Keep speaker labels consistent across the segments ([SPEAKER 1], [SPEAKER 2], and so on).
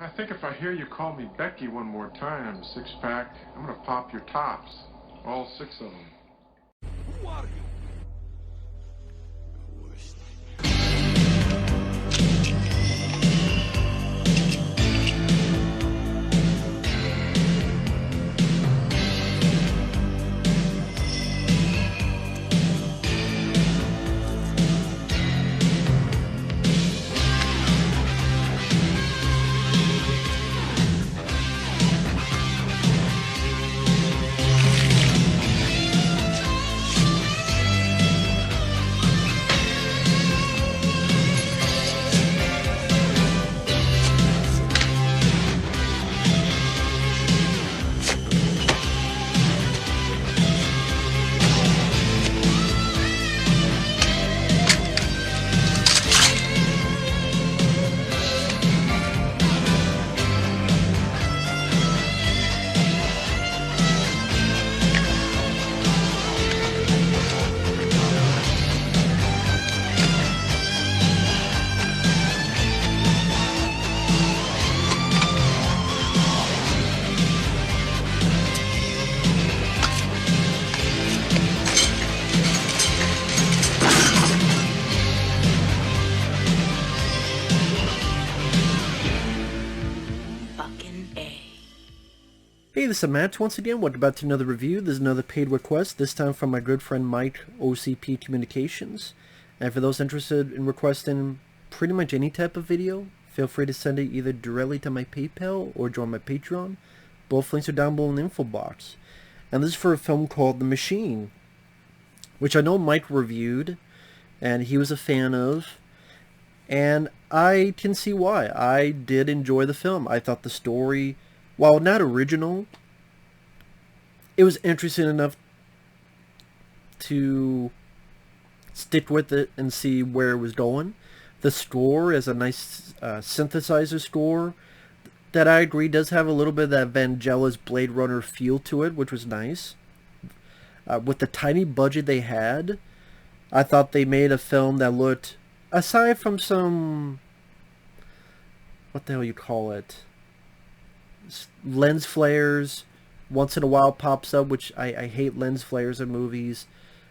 [SPEAKER 1] I think if I hear you call me Becky one more time, six-pack, I'm gonna pop your tops. All six of them.
[SPEAKER 2] Who are you?
[SPEAKER 3] Hey, this is Matt once again. Welcome back to another review. This is another paid request, this time from my good friend Mike, OCP Communications. And for those interested in requesting pretty much any type of video, feel free to send it either directly to my PayPal or join my Patreon. Both links are down below in the info box. And this is for a film called The Machine, which I know Mike reviewed, and he was a fan of. And I can see why. I did enjoy the film. I thought the story, while not original, it was interesting enough to stick with it and see where it was going. The score is a nice synthesizer score that I agree does have a little bit of that Vangelis Blade Runner feel to it, which was nice. With the tiny budget they had, I thought they made a film that looked, aside from some, what the hell you call it, lens flares once in a while pops up, which I hate lens flares in movies,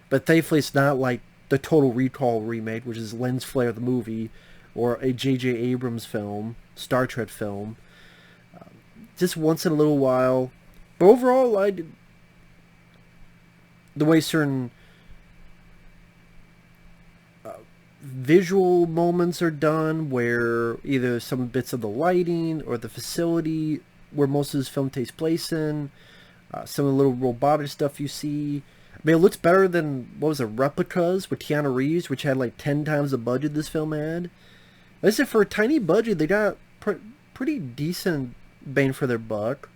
[SPEAKER 3] but thankfully it's not like the Total Recall remake, which is lens flare the movie, or a J.J. Abrams film, Star Trek film. Just once in a little while. But overall, the way certain visual moments are done, where either some bits of the lighting or the facility where most of this film takes place in, some of the little robotic stuff you see. I mean, it looks better than, what was it, Replicas with Keanu Reeves, which had like 10 times the budget this film had. I said, for a tiny budget, they got pretty decent bang for their buck.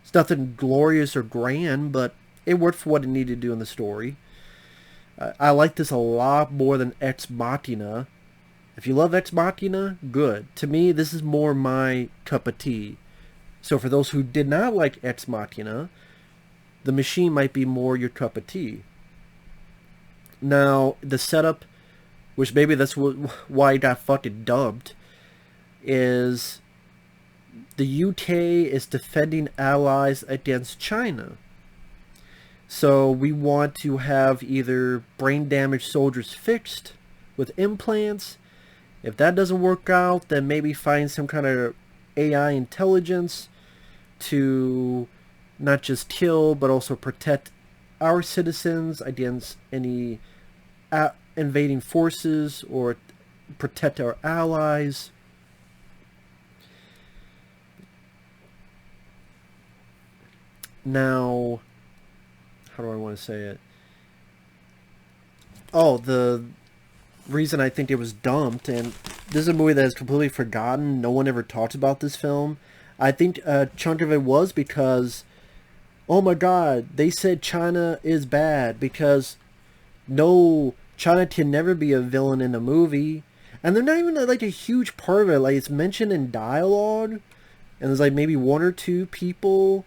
[SPEAKER 3] It's nothing glorious or grand, but it worked for what it needed to do in the story. I like this a lot more than Ex Machina. If you love Ex Machina, good. To me, this is more my cup of tea. So for those who did not like Ex Machina, The Machine might be more your cup of tea. Now, the setup, which maybe that's why it got fucking dubbed, is the UK is defending allies against China. So we want to have either brain damaged soldiers fixed with implants. If that doesn't work out, then maybe find some kind of AI intelligence to not just kill, but also protect our citizens against any invading forces, or protect our allies. Now, how do I want to say it? Oh, the reason I think it was dumped, and this is a movie that is completely forgotten, no one ever talks about this film. I think a chunk of it was because, oh my god, they said China is bad, because no, China can never be a villain in a movie. And they're not even like a huge part of it. Like, it's mentioned in dialogue, and there's like maybe one or two people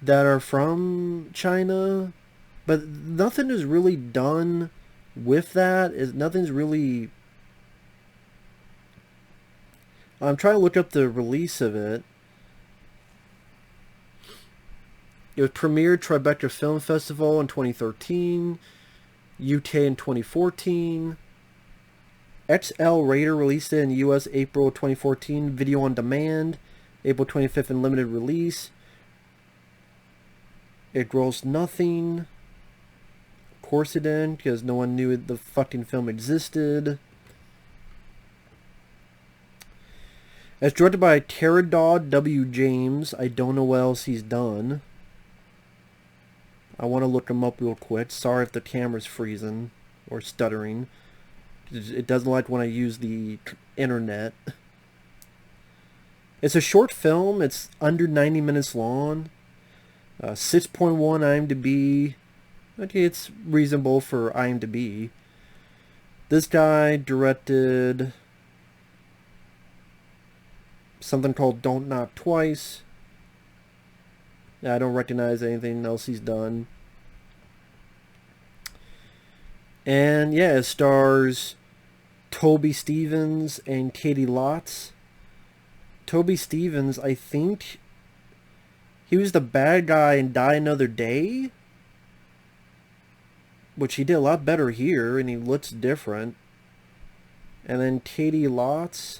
[SPEAKER 3] that are from China, but nothing is really done with that. Nothing's really I'm trying to look up the release of it. It was premiered Tribeca Film Festival in 2013, UK in 2014. XL Raider released it in the US April 2014, video on demand, April 25th in limited release. It grossed nothing. Of course it didn't, because no one knew the fucking film existed. It's directed by Caradog W. James. I don't know what else he's done. I want to look him up real quick. Sorry if the camera's freezing or stuttering. It doesn't like when I use the internet. It's a short film. It's under 90 minutes long. 6.1 IMDb. Okay, it's reasonable for IMDb. This guy directed something called Don't Knock Twice. Yeah, I don't recognize anything else he's done. And yeah, it stars Toby Stephens and Caity Lotz. Toby Stephens, I think he was the bad guy in Die Another Day, which he did a lot better here, and he looks different. And then Caity Lotz,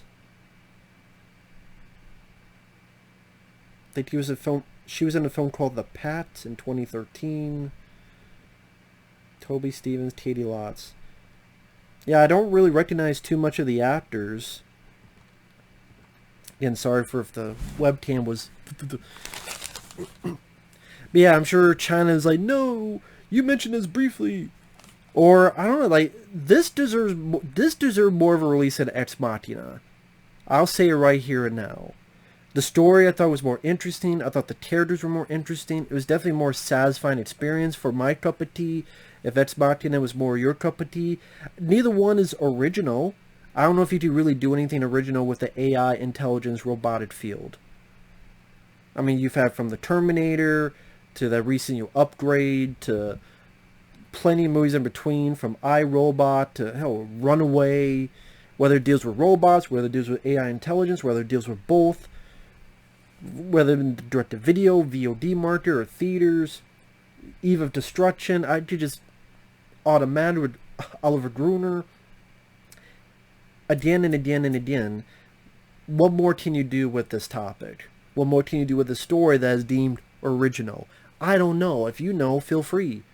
[SPEAKER 3] I think she was in a film called The Pat in 2013. Toby Stephens, Caity Lotz. Yeah, I don't really recognize too much of the actors. Again, sorry for if the webcam was... But yeah, I'm sure China's like, no, you mentioned this briefly. Or, I don't know, like, this deserves more of a release than Ex Machina. I'll say it right here and now. The story I thought was more interesting. I thought the characters were more interesting. It was definitely a more satisfying experience for my cup of tea. If Ex Machina was more your cup of tea. Neither one is original. I don't know if you could really do anything original with the AI intelligence robotic field. I mean, you've had from the Terminator to the recent Upgrade to plenty of movies in between, from iRobot to hell, Runaway, whether it deals with robots, whether it deals with AI intelligence, whether it deals with both, whether in the direct-to-video, VOD market, or theaters, Eve of Destruction. I could just automatic with Oliver Gruner. Again and again and again. What more can you do with this topic? What more can you do with a story that is deemed original? I don't know. If you know, feel free.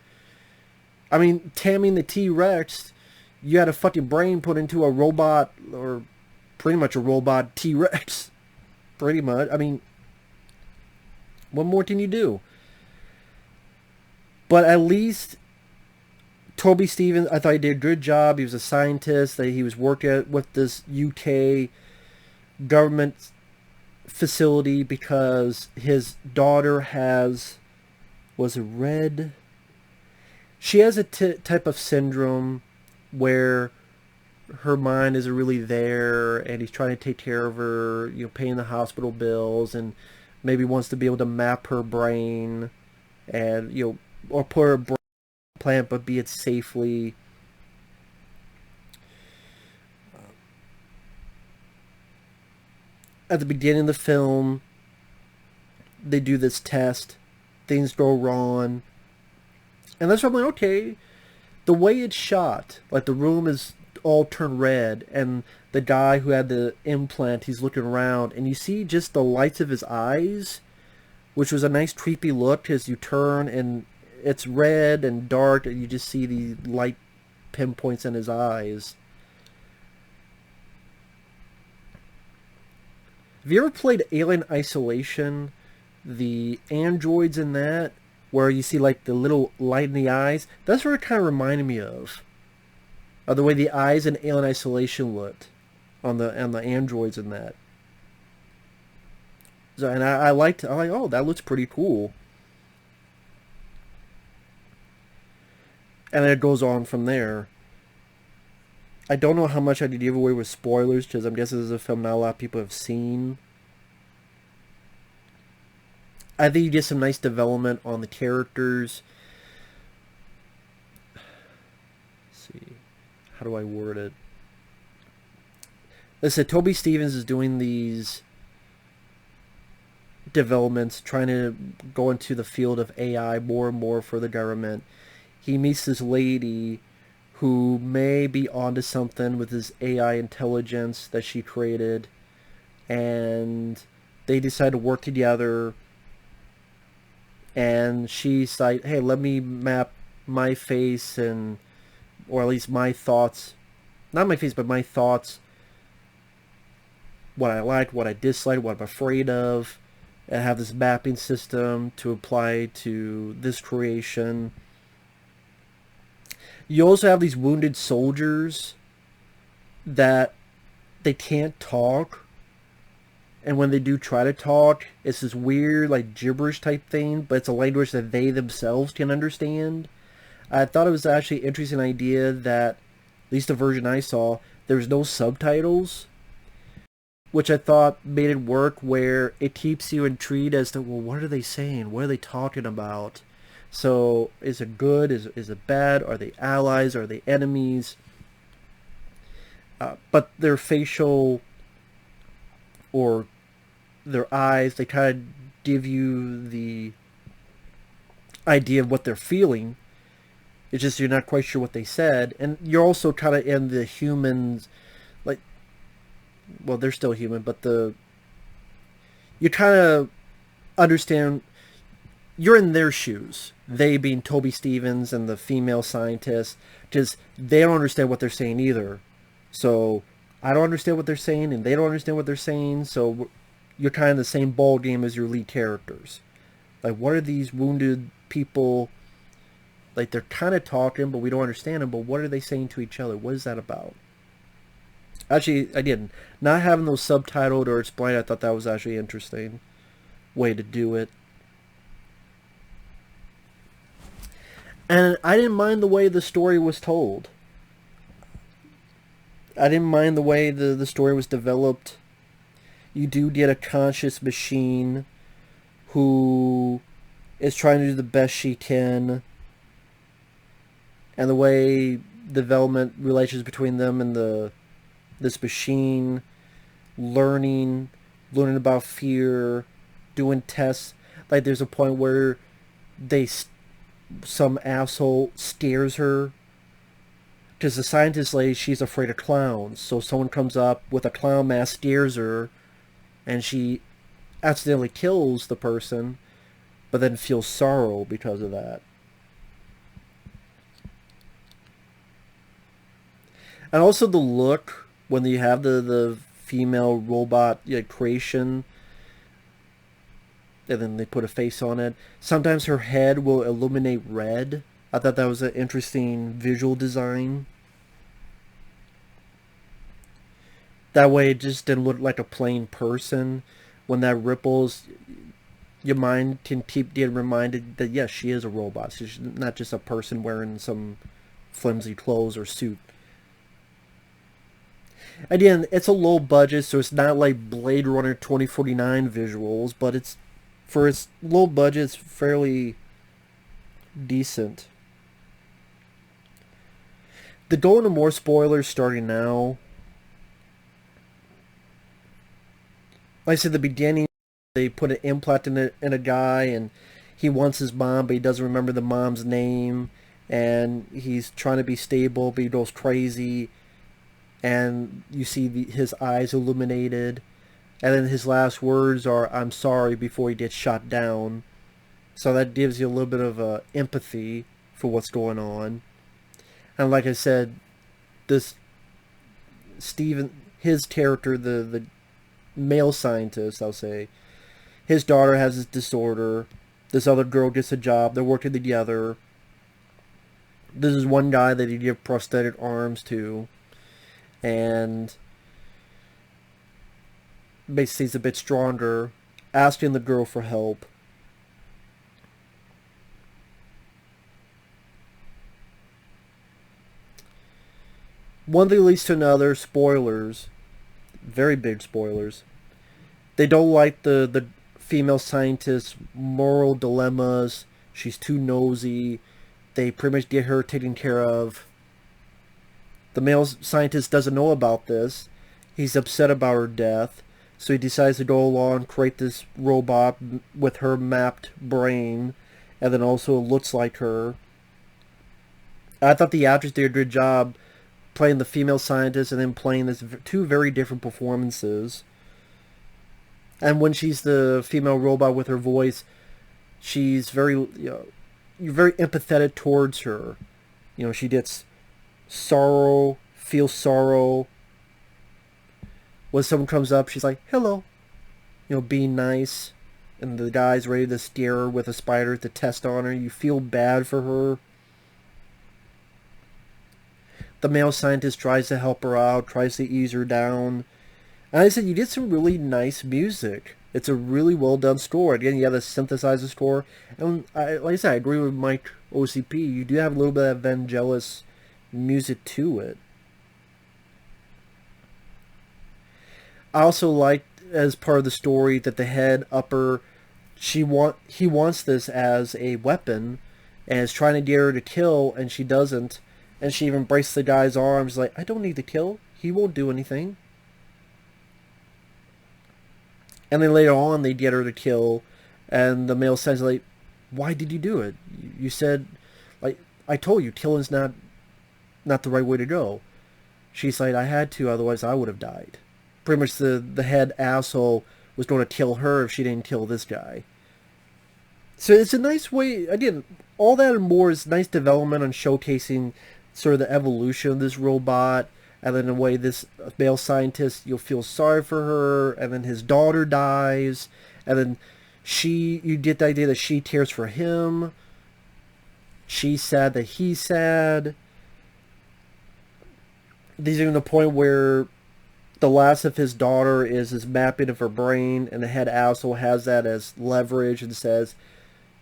[SPEAKER 3] I mean, Taming the T-Rex, you had a fucking brain put into a robot, or pretty much a robot T-Rex. Pretty much. I mean, what more can you do? But at least Toby Stephens, I thought he did a good job. He was a scientist. That he was working with this UK government facility because his daughter has, was it red? She has a type of syndrome where her mind isn't really there, and he's trying to take care of her, you know, paying the hospital bills, and maybe wants to be able to map her brain, and, you know, or put her brain plant, but be it safely. At the beginning of the film, they do this test. Things go wrong. And that's why I'm like, okay, the way it's shot, like the room is all turned red, and the guy who had the implant, he's looking around, and you see just the lights of his eyes, which was a nice creepy look as you turn, and it's red and dark, and you just see the light pinpoints in his eyes. Have you ever played Alien Isolation? The androids in that, where you see like the little light in the eyes, that's what it kind of reminded me of the way the eyes in Alien Isolation looked on the androids in that. So, and I'm like, oh, that looks pretty cool. And then it goes on from there. I don't know how much I could give away with spoilers, because I'm guessing this is a film not a lot of people have seen. I think you get some nice development on the characters. Let's see. How do I word it? I said, Toby Stevens is doing these developments, trying to go into the field of AI more and more for the government. He meets this lady who may be onto something with his AI intelligence that she created, and they decide to work together. And she's like, hey, let me map my face, and or at least my thoughts, not my face but my thoughts, what I like, what I dislike, what I'm afraid of, and have this mapping system to apply to this creation. You also have these wounded soldiers that they can't talk, and when they do try to talk, it's this weird like gibberish type thing, but it's a language that they themselves can understand. I thought it was actually an interesting idea that, at least the version I saw, there was no subtitles, which I thought made it work, where it keeps you intrigued as to, well, what are they saying? What are they talking about? So, is it good? Is it bad? Are they allies? Are they enemies? But their facial or their eyes, they kind of give you the idea of what they're feeling. It's just you're not quite sure what they said. And you're also kind of in the humans, like, well, they're still human, but you kind of understand, you're in their shoes. They being Toby Stevens and the female scientist, because they don't understand what they're saying either. So I don't understand what they're saying, and they don't understand what they're saying. So you're kind of in the same ball game as your lead characters. Like, what are these wounded people? Like, they're kind of talking, but we don't understand them. But what are they saying to each other? What is that about? Actually, I didn't. Not having those subtitled or explained, I thought that was actually an interesting way to do it. And I didn't mind the way the story was told. I didn't mind the way the story was developed. You do get a conscious machine who is trying to do the best she can. And the way development relations between them and this machine, learning about fear, doing tests. Like, there's a point where some asshole scares her, because the scientist lady, she's afraid of clowns. So someone comes up with a clown mask, scares her, and she accidentally kills the person, but then feels sorrow because of that. And also the look, when you have the female robot creation, and then they put a face on it. Sometimes her head will illuminate red. I thought that was an interesting visual design. That way it just didn't look like a plain person. When that ripples, your mind can keep getting reminded that yes, she is a robot. She's not just a person wearing some flimsy clothes or suit. Again, it's a low budget, so it's not like Blade Runner 2049 visuals, but it's, for its low budget, it's fairly decent. To go into more spoilers starting now, like I said at the beginning, they put an implant in a guy, and he wants his mom, but he doesn't remember the mom's name, and he's trying to be stable, but he goes crazy, and you see his eyes illuminated. And then his last words are, "I'm sorry," before he gets shot down. So that gives you a little bit of empathy for what's going on. And like I said, this Steven, his character, the male scientist, I'll say, his daughter has this disorder. This other girl gets a job. They're working together. This is one guy that he give prosthetic arms to. And basically he's a bit stronger, asking the girl for help. One thing leads to another. Spoilers, very big spoilers. They don't like the female scientist's moral dilemmas. She's too nosy. They pretty much get her taken care of. The male scientist doesn't know about this. He's upset about her death, so he decides to go along and create this robot with her mapped brain, and then also looks like her. I thought the actress did a good job playing the female scientist and then playing this two very different performances. And when she's the female robot with her voice, she's very, you're very empathetic towards her. She gets sorrow, feels sorrow. When someone comes up, she's like, hello. Being nice. And the guy's ready to scare her with a spider to test on her. You feel bad for her. The male scientist tries to help her out, tries to ease her down. And I said, you did some really nice music. It's a really well done score. Again, you have a synthesizer score. And like I said, I agree with Mike OCP. You do have a little bit of Vangelis music to it. I also liked, as part of the story, that the head upper, he wants this as a weapon, and is trying to get her to kill, and she doesn't. And she even breaks the guy's arms, like, I don't need to kill. He won't do anything. And then later on, they get her to kill, and the male says, like, why did you do it? You said, like, I told you, killing's not the right way to go. She's like, I had to, otherwise I would have died. Pretty much the head asshole was going to kill her if she didn't kill this guy. So it's a nice way, again, all that and more is nice development on showcasing sort of the evolution of this robot, and then the way this male scientist, you'll feel sorry for her, and then his daughter dies, and then you get the idea that she cares for him, she's sad that he's sad. There's even the point where the last of his daughter is this mapping of her brain, and the head asshole has that as leverage and says,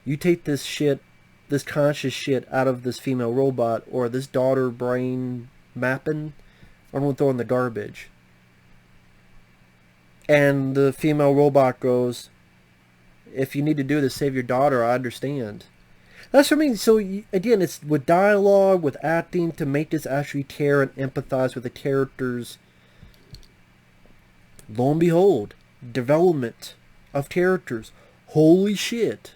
[SPEAKER 3] you take this shit, this conscious shit out of this female robot, or this daughter brain mapping, I'm going to throw in the garbage. And the female robot goes, if you need to do this, save your daughter, I understand. That's what I mean. So, again, it's with dialogue, with acting, to make this actually care and empathize with the characters. Lo and behold, development of characters. Holy shit.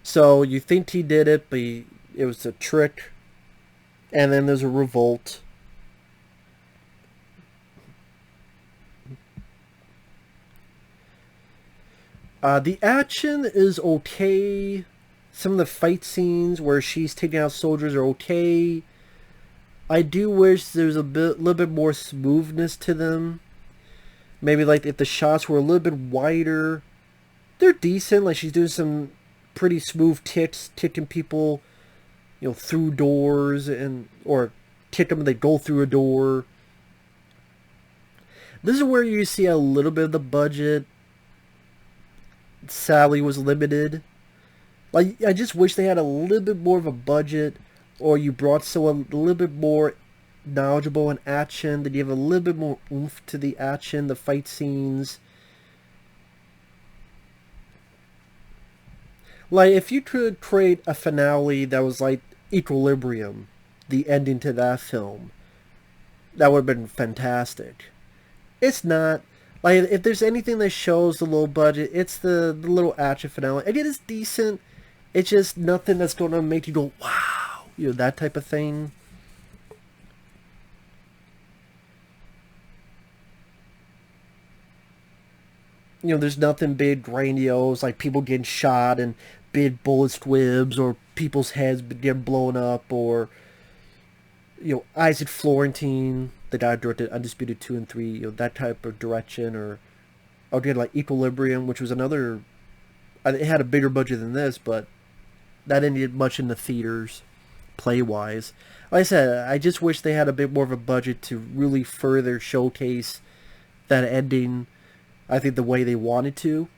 [SPEAKER 3] So you think he did it, but it was a trick. And then there's a revolt. The action is okay. Some of the fight scenes where she's taking out soldiers are okay. I do wish there's little bit more smoothness to them. Maybe like if the shots were a little bit wider. They're decent. Like she's doing some pretty smooth kicking people, through doors, or kick them and they go through a door. This is where you see a little bit of the budget. Sadly, was limited. Like, I just wish they had a little bit more of a budget, or you brought someone a little bit more knowledgeable in action, that you have a little bit more oomph to the action, the fight scenes. Like, if you could create a finale that was like Equilibrium, the ending to that film, that would have been fantastic. It's not. Like, if there's anything that shows the low budget, it's the little action finale. Again, it's decent. It's just nothing that's going to make you go, wow. That type of thing. There's nothing big, grandiose, like people getting shot and big bullet squibs, or people's heads getting blown up, or, Isaac Florentine, the guy who directed Undisputed 2 and 3, that type of direction, or again, like Equilibrium, which was another, it had a bigger budget than this, but that didn't get much in the theaters, play-wise. Like I said, I just wish they had a bit more of a budget to really further showcase that ending, I think, the way they wanted to.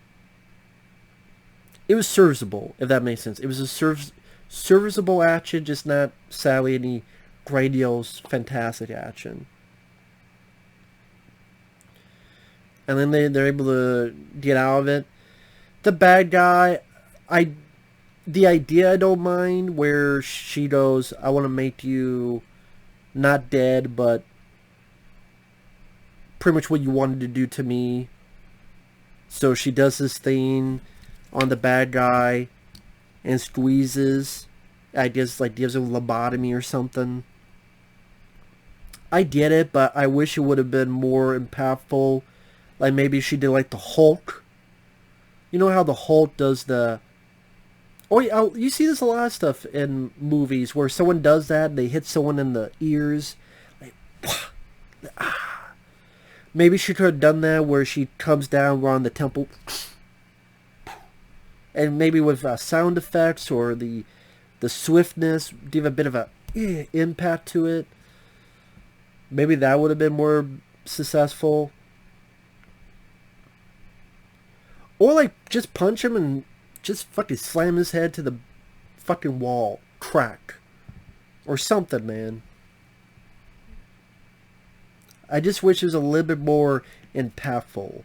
[SPEAKER 3] It was serviceable, if that makes sense. It was a serviceable action, just not, sadly, any grandiose, fantastic action. And then they're able to get out of it. The bad guy, The idea I don't mind, where she goes, I want to make you not dead, but pretty much what you wanted to do to me. So she does this thing on the bad guy and squeezes. I guess like gives him a lobotomy or something. I get it, but I wish it would have been more impactful. Like maybe she did like the Hulk. You know how the Hulk does the... Oh, yeah, you see this a lot of stuff in movies where someone does that, they hit someone in the ears. Like, maybe she could have done that where she comes down around the temple. And maybe with sound effects or the swiftness, give a bit of a impact to it. Maybe that would have been more successful. Or like just punch him and just fucking slam his head to the fucking wall. Crack. Or something, man. I just wish it was a little bit more impactful.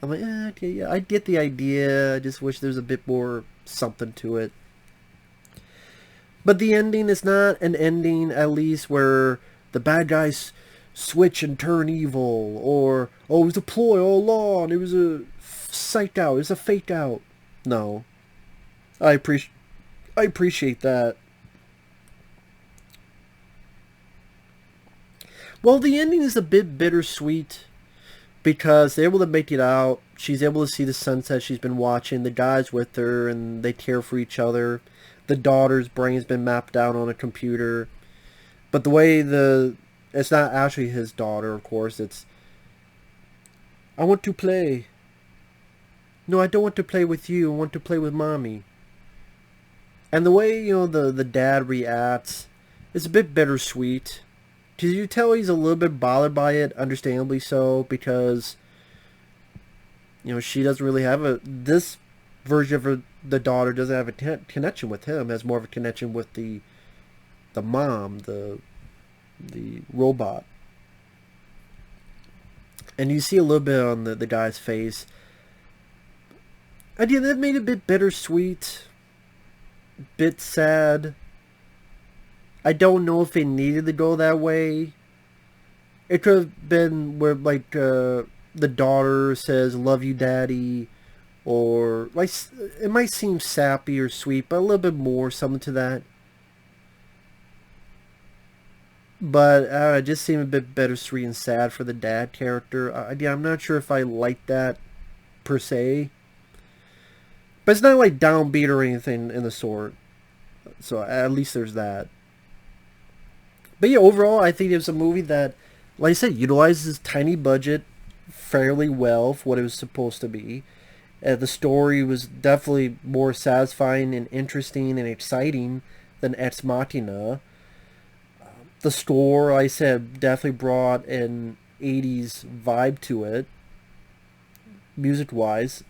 [SPEAKER 3] I'm like, okay, yeah, I get the idea. I just wish there was a bit more something to it. But the ending is not an ending, at least, where the bad guys switch and turn evil. Or, oh, it was a ploy all along. It was a psych out. It was a fake out. No. I appreciate that. Well, the ending is a bit bittersweet because they're able to make it out. She's able to see the sunset she's been watching. The guy's with her and they care for each other. The daughter's brain's been mapped out on a computer. But the way it's not actually his daughter, of course. It's, I want to play. No, I don't want to play with you. I want to play with mommy. And the way, the dad reacts is a bit bittersweet. Because you tell he's a little bit bothered by it, understandably so, because, she doesn't really have this version of the daughter doesn't have a connection with him, has more of a connection with the mom, the robot. And you see a little bit on the guy's face. Again, that made it a bit bittersweet, bit sad. I don't know if it needed to go that way. It could have been where, like, the daughter says, love you, daddy. Or, like, it might seem sappy or sweet, but a little bit more, something to that. But, it just seemed a bit bittersweet and sad for the dad character. I'm not sure if I like that, per se. But it's not, like, downbeat or anything in the sort. So, at least there's that. But yeah, overall, I think it was a movie that, like I said, utilizes tiny budget fairly well for what it was supposed to be. The story was definitely more satisfying and interesting and exciting than Ex Machina. The score, like I said, definitely brought an 80s vibe to it, music-wise.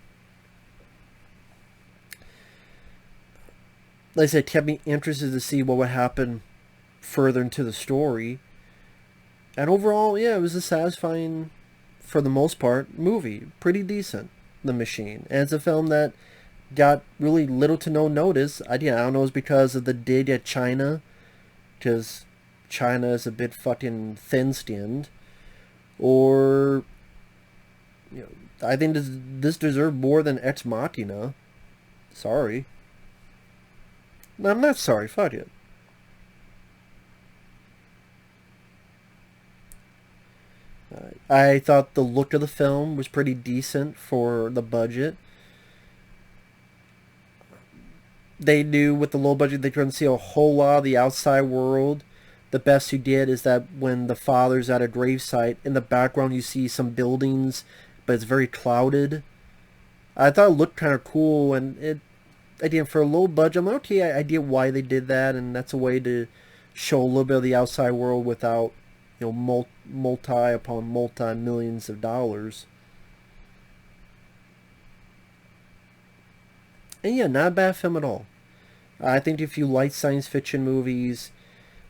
[SPEAKER 3] Like I said, it kept me interested to see what would happen further into the story. And overall, yeah, it was a satisfying, for the most part, movie. Pretty decent, The Machine. And it's a film that got really little to no notice. I don't know if it's because of the dig at China, because China is a bit fucking thin-skinned, or I think this deserved more than Ex Machina. Sorry. No, I'm not sorry. Fuck it. I thought the look of the film was pretty decent for the budget. They knew with the low budget they couldn't see a whole lot of the outside world. The best you did is that when the father's at a gravesite, in the background you see some buildings, but it's very clouded. I thought it looked kind of cool, and it, again, for a low budget, I'm like, okay, I get why they did that, and that's a way to show a little bit of the outside world without, multi upon multi millions of dollars. And yeah, not a bad film at all. I think if you like science fiction movies,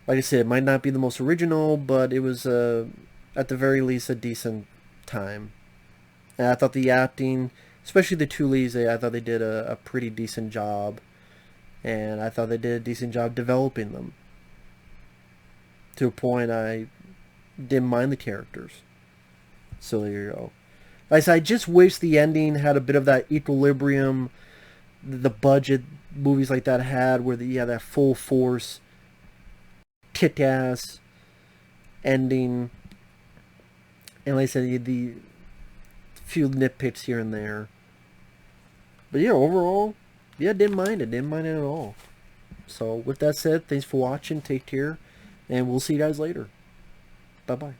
[SPEAKER 3] like I said, it might not be the most original, but it was, at the very least, a decent time. And I thought the acting especially the two leads. I thought they did a pretty decent job, and I thought they did a decent job developing them. To a point, I didn't mind the characters. So there you go. Like I said, I just wish the ending had a bit of that equilibrium, the budget movies like that had, where you have that full force, kick-ass ending. And like I said, the few nitpicks here and there. But yeah, overall, yeah, didn't mind it. Didn't mind it at all. So with that said, thanks for watching. Take care. And we'll see you guys later. Bye-bye.